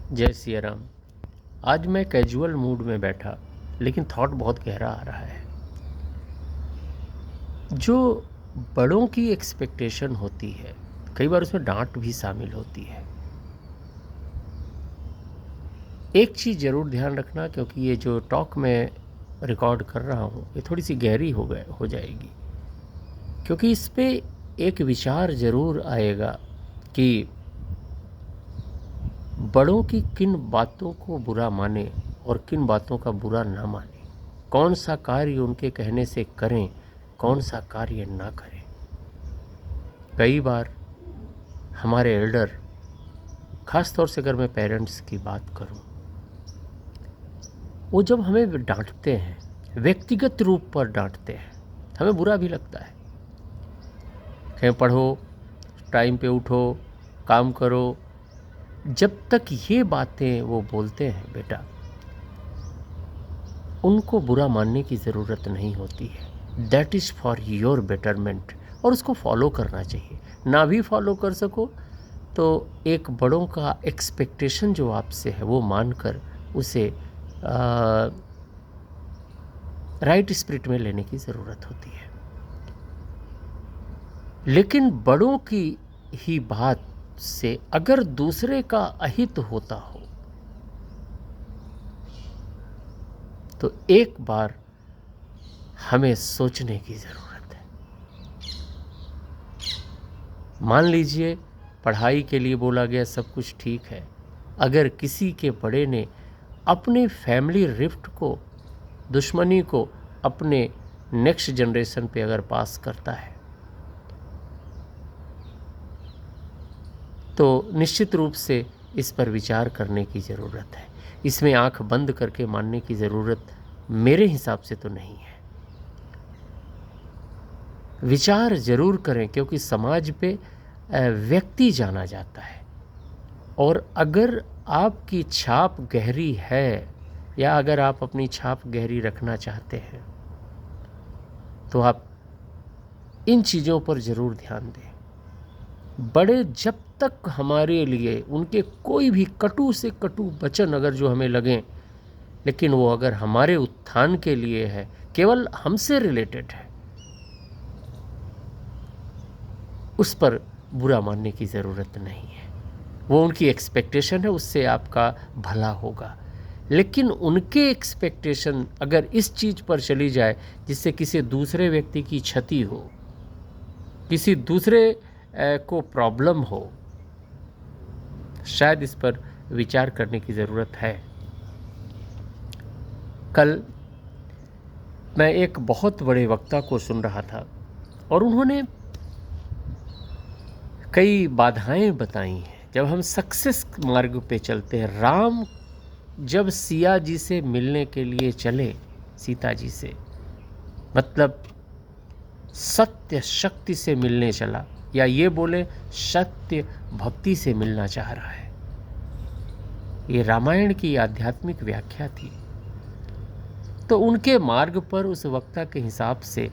जय सिया राम। आज मैं कैजुअल मूड में बैठा, लेकिन थॉट बहुत गहरा आ रहा है। जो बड़ों की एक्सपेक्टेशन होती है, कई बार उसमें डांट भी शामिल होती है। एक चीज़ ज़रूर ध्यान रखना, क्योंकि ये जो टॉक मैं रिकॉर्ड कर रहा हूँ ये थोड़ी सी गहरी हो जाएगी, क्योंकि इस पे एक विचार ज़रूर आएगा कि बड़ों की किन बातों को बुरा माने और किन बातों का बुरा ना माने, कौन सा कार्य उनके कहने से करें, कौन सा कार्य ना करें। कई बार हमारे एल्डर, ख़ास तौर से अगर मैं पेरेंट्स की बात करूं, वो जब हमें डांटते हैं, व्यक्तिगत रूप पर डांटते हैं, हमें बुरा भी लगता है। कहें पढ़ो, टाइम पे उठो, काम करो, जब तक ये बातें वो बोलते हैं बेटा, उनको बुरा मानने की ज़रूरत नहीं होती है। That is for your betterment, और उसको फॉलो करना चाहिए। ना भी फॉलो कर सको तो एक बड़ों का एक्सपेक्टेशन जो आपसे है वो मानकर उसे राइट स्पिरिट में लेने की ज़रूरत होती है। लेकिन बड़ों की ही बात से अगर दूसरे का अहित होता हो तो एक बार हमें सोचने की ज़रूरत है। मान लीजिए पढ़ाई के लिए बोला गया, सब कुछ ठीक है। अगर किसी के बड़े ने अपने फैमिली रिफ्ट को, दुश्मनी को अपने नेक्स्ट जनरेशन पे अगर पास करता है तो निश्चित रूप से इस पर विचार करने की ज़रूरत है। इसमें आंख बंद करके मानने की ज़रूरत मेरे हिसाब से तो नहीं है। विचार ज़रूर करें, क्योंकि समाज पे व्यक्ति जाना जाता है, और अगर आपकी छाप गहरी है या अगर आप अपनी छाप गहरी रखना चाहते हैं तो आप इन चीज़ों पर ज़रूर ध्यान दें। बड़े जब तक हमारे लिए उनके कोई भी कटु से कटु वचन अगर जो हमें लगें, लेकिन वो अगर हमारे उत्थान के लिए है, केवल हमसे रिलेटेड है, उस पर बुरा मानने की ज़रूरत नहीं है। वो उनकी एक्सपेक्टेशन है, उससे आपका भला होगा। लेकिन उनके एक्सपेक्टेशन अगर इस चीज़ पर चली जाए जिससे किसी दूसरे व्यक्ति की क्षति हो, किसी दूसरे को प्रॉब्लम हो, शायद इस पर विचार करने की ज़रूरत है। कल मैं एक बहुत बड़े वक्ता को सुन रहा था और उन्होंने कई बाधाएं बताई हैं। जब हम सक्सेस मार्ग पे चलते हैं, राम जब सिया जी से मिलने के लिए चले, सीता जी से, मतलब सत्य शक्ति से मिलने चला, या ये बोले सत्य भक्ति से मिलना चाह रहा है। ये रामायण की आध्यात्मिक व्याख्या थी। तो उनके मार्ग पर उस वक्ता के हिसाब से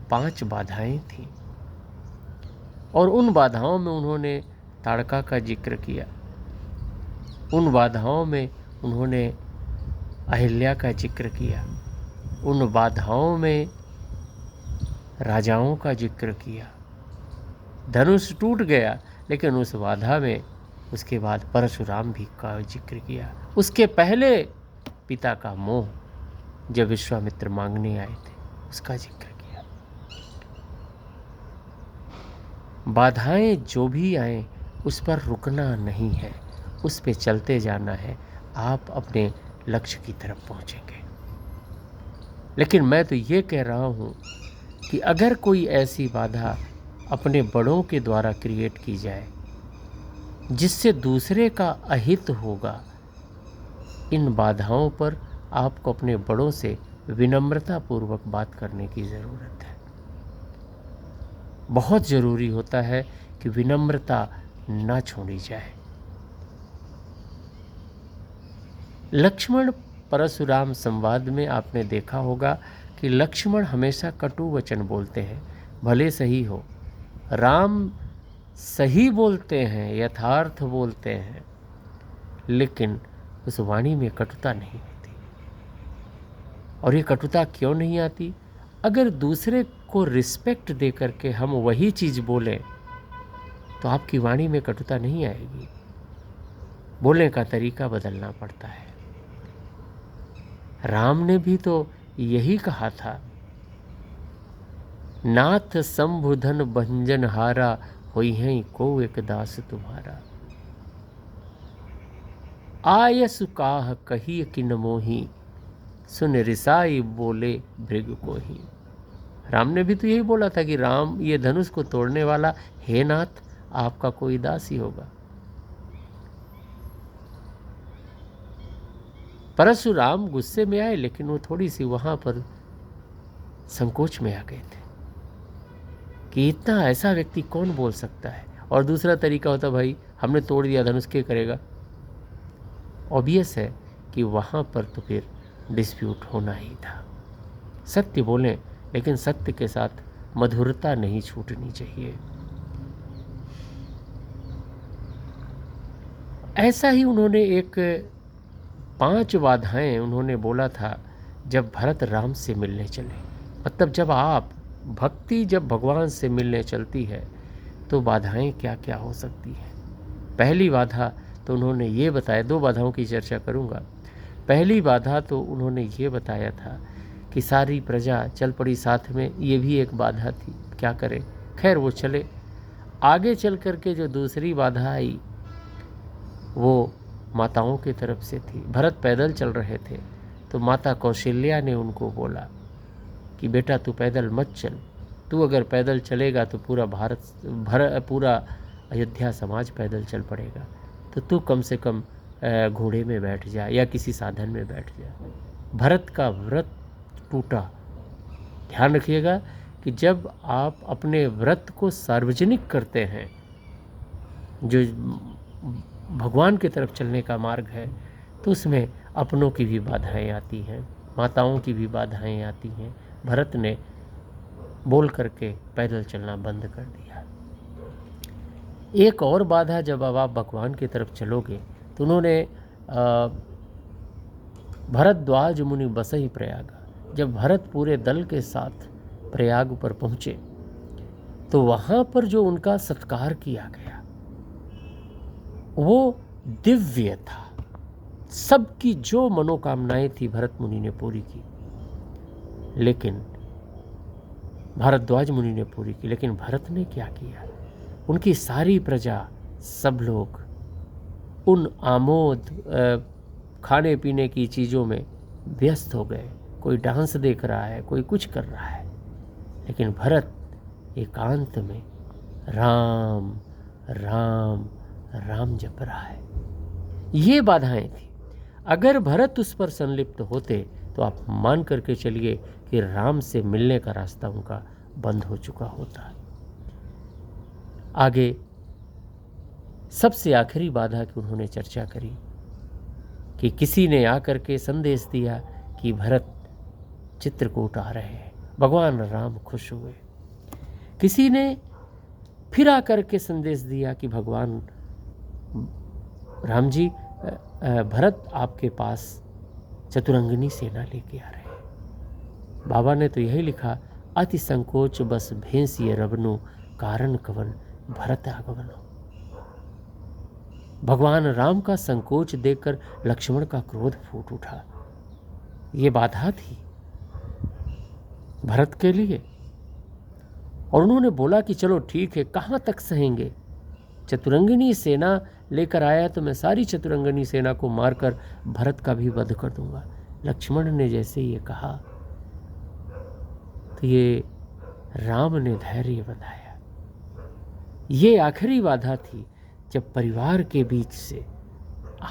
5 बाधाएं थीं, और उन बाधाओं में उन्होंने ताड़का का जिक्र किया, उन बाधाओं में उन्होंने अहिल्या का जिक्र किया, उन बाधाओं में राजाओं का जिक्र किया। धनुष टूट गया, लेकिन उस बाधा में उसके बाद परशुराम भी का जिक्र किया। उसके पहले पिता का मोह, जब विश्वामित्र मांगने आए थे, उसका जिक्र किया। बाधाएं जो भी आए उस पर रुकना नहीं है, उस पे चलते जाना है। आप अपने लक्ष्य की तरफ पहुंचेंगे। लेकिन मैं तो ये कह रहा हूँ कि अगर कोई ऐसी बाधा अपने बड़ों के द्वारा क्रिएट की जाए जिससे दूसरे का अहित होगा, इन बाधाओं पर आपको अपने बड़ों से विनम्रतापूर्वक बात करने की ज़रूरत है। बहुत ज़रूरी होता है कि विनम्रता ना छोड़ी जाए। लक्ष्मण परशुराम संवाद में आपने देखा होगा कि लक्ष्मण हमेशा कटु वचन बोलते हैं, भले सही हो। राम सही बोलते हैं, यथार्थ बोलते हैं, लेकिन उस वाणी में कटुता नहीं होती। और ये कटुता क्यों नहीं आती? अगर दूसरे को रिस्पेक्ट दे करके हम वही चीज़ बोलें तो आपकी वाणी में कटुता नहीं आएगी। बोलने का तरीका बदलना पड़ता है। राम ने भी तो यही कहा था, नाथ संबुधन भंजन हारा, होई हैं को एक दास तुम्हारा। आयसु काह कही किन मोही, सुन रिसाई बोले भृग को ही। राम ने भी तो यही बोला था कि राम, ये धनुष को तोड़ने वाला, हे नाथ, आपका कोई दास ही होगा। परशुराम गुस्से में आए, लेकिन वो थोड़ी सी वहां पर संकोच में आ गए थे कि इतना ऐसा व्यक्ति कौन बोल सकता है। और दूसरा तरीका होता, भाई हमने तोड़ दिया धनुष, क्या करेगा? ऑब्वियस है कि वहां पर तो फिर डिस्प्यूट होना ही था। सत्य बोलें, लेकिन सत्य के साथ मधुरता नहीं छूटनी चाहिए। ऐसा ही उन्होंने एक 5 बाधाएं उन्होंने बोला था जब भरत राम से मिलने चले। मतलब जब आप भक्ति, जब भगवान से मिलने चलती है तो बाधाएं क्या क्या हो सकती हैं। पहली बाधा तो उन्होंने ये बताया, 2 बाधाओं की चर्चा करूंगा। पहली बाधा तो उन्होंने ये बताया था कि सारी प्रजा चल पड़ी साथ में, ये भी एक बाधा थी, क्या करें। खैर वो चले। आगे चल करके जो दूसरी बाधा आई वो माताओं की तरफ से थी। भरत पैदल चल रहे थे तो माता कौशल्या ने उनको बोला कि बेटा तू पैदल मत चल, तू अगर पैदल चलेगा तो पूरा पूरा अयोध्या समाज पैदल चल पड़ेगा, तो तू कम से कम घोड़े में बैठ जा या किसी साधन में बैठ जा। भरत का व्रत टूटा। ध्यान रखिएगा कि जब आप अपने व्रत को सार्वजनिक करते हैं, जो भगवान की तरफ चलने का मार्ग है, तो उसमें अपनों की भी बाधाएं आती हैं, माताओं की भी बाधाएं आती हैं। भरत ने बोल करके पैदल चलना बंद कर दिया। एक और बाधा, जब अब आप भगवान की तरफ चलोगे तो उन्होंने भरद्वाज मुनि बसहि प्रयाग, जब भरत पूरे दल के साथ प्रयाग पर पहुँचे तो वहाँ पर जो उनका सत्कार किया गया वो दिव्य था। सबकी जो मनोकामनाएं थी भरत मुनि ने पूरी की, लेकिन भारद्वाज मुनि ने पूरी की। लेकिन भरत ने क्या किया? उनकी सारी प्रजा, सब लोग उन आमोद खाने पीने की चीज़ों में व्यस्त हो गए। कोई डांस देख रहा है, कोई कुछ कर रहा है, लेकिन भरत एकांत में राम राम राम जप रहा है। ये बाधाएं थी। अगर भरत उस पर संलिप्त होते तो आप मान करके चलिए कि राम से मिलने का रास्ता उनका बंद हो चुका होता। आगे सबसे आखिरी बाधा की उन्होंने चर्चा करी कि किसी ने आकर के संदेश दिया कि भरत चित्रकूट आ रहे हैं। भगवान राम खुश हुए। किसी ने फिर आकर के संदेश दिया कि भगवान राम जी, भरत आपके पास चतुरंगिनी सेना लेके आ रहे हैं। बाबा ने तो यही लिखा, अति संकोच बस भेंसिए रवनु, कारण कवन भरत आगमनो। भगवान राम का संकोच देखकर लक्ष्मण का क्रोध फूट उठा। ये बाधा थी भरत के लिए। और उन्होंने बोला कि चलो ठीक है, कहाँ तक सहेंगे, चतुरंगिनी सेना लेकर आया तो मैं सारी चतुरंगिनी सेना को मारकर भरत का भी वध कर दूंगा। लक्ष्मण ने जैसे ये कहा तो ये राम ने धैर्य बताया। ये आखिरी बाधा थी जब परिवार के बीच से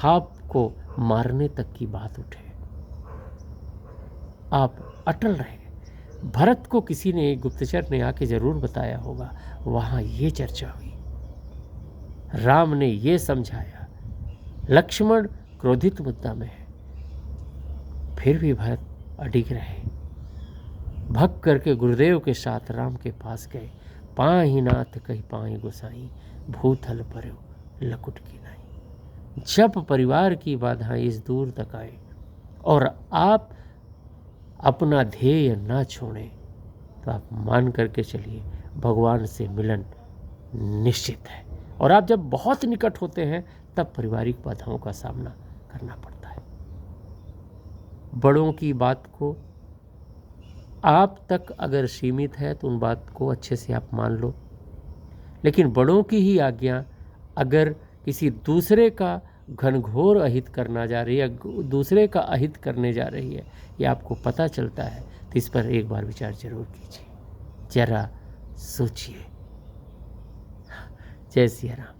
आपको मारने तक की बात उठे। आप अटल रहे। भरत को किसी ने, गुप्तचर ने आके जरूर बताया होगा, वहां ये चर्चा हुई, राम ने ये समझाया, लक्ष्मण क्रोधित मुद्दा में है, फिर भी भरत अडिग रहे। भग करके गुरुदेव के साथ राम के पास गए। पाहि नाथ कही पाहि गोसाई, भूथल पर्यो लकुट की नहीं। जब परिवार की बाधाएं इस दूर तक आए और आप अपना ध्येय ना छोड़ें, तो आप मान करके चलिए भगवान से मिलन निश्चित है। और आप जब बहुत निकट होते हैं तब पारिवारिक बाधाओं का सामना करना पड़ता है। बड़ों की बात को आप तक अगर सीमित है तो उन बात को अच्छे से आप मान लो, लेकिन बड़ों की ही आज्ञा अगर किसी दूसरे का घनघोर अहित करना जा रही है, दूसरे का अहित करने जा रही है, ये आपको पता चलता है, तो इस पर एक बार विचार जरूर कीजिए, जरा सोचिए। जय सिया राम।